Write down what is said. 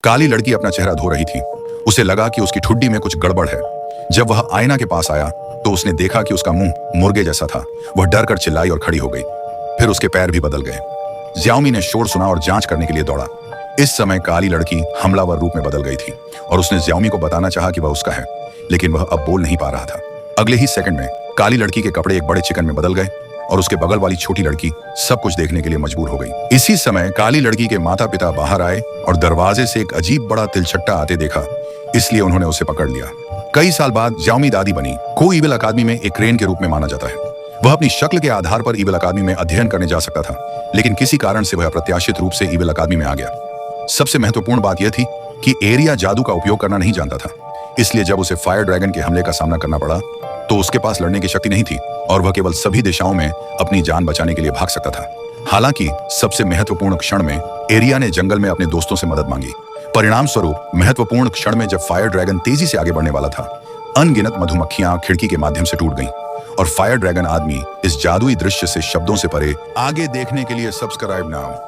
काली लड़की अपना चेहरा धो रही थी। उसे लगा कि उसकी ठुड्डी में कुछ गड़बड़ है। जब वह आईना के पास आया तो उसने देखा कि उसका मुंह मुर्गे जैसा था। वह डर कर चिल्लाई और खड़ी हो गई। फिर उसके पैर भी बदल गए। ज्याओमी ने शोर सुना और जांच करने के लिए दौड़ा। इस समय काली लड़की हमलावर रूप में बदल गई थी और उसने ज्याओमी को बताना चाहा कि वह उसका है, लेकिन वह अब बोल नहीं पा रहा था। अगले ही सेकंड में काली लड़की के कपड़े एक बड़े चिकन में बदल गए और उसके बगल वाली छोटी लड़की सब कुछ देखने के लिए मजबूर हो गई। इसी समय काली लड़की के माता पिता बाहर आए और दरवाजे से एक अजीब बड़ा तिलछट्टा आते देखा, इसलिए उन्होंने उसे पकड़ लिया। कई साल बाद ज्याओमी दादी बनी। को ईविल अकादमी में एक क्रेन के रूप में माना जाता है। वह अपनी शक्ल के आधार पर ईविल अकादमी में अध्ययन करने जा सकता था, लेकिन किसी कारण से वह अप्रत्याशित रूप से ईविल अकादमी में आ गया। सबसे महत्वपूर्ण बात यह थी कि एरिया जादू का उपयोग करना नहीं जानता था, इसलिए जब उसे फायर ड्रैगन के हमले का सामना करना पड़ा तो उसके पास लड़ने की शक्ति नहीं थी और वह केवल सभी दिशाओं में अपनी जान बचाने के लिए भाग सकता था। हालांकि सबसे महत्वपूर्ण क्षण में एरिया ने जंगल में अपने दोस्तों से मदद मांगी। परिणाम स्वरूप महत्वपूर्ण क्षण में जब फायर ड्रैगन तेजी से आगे बढ़ने वाला था, अनगिनत मधुमक्खियां खिड़की के माध्यम से टूट गईं और फायर ड्रैगन आदमी इस जादुई दृश्य से शब्दों से परे। आगे देखने के लिए सब्सक्राइब नाउ।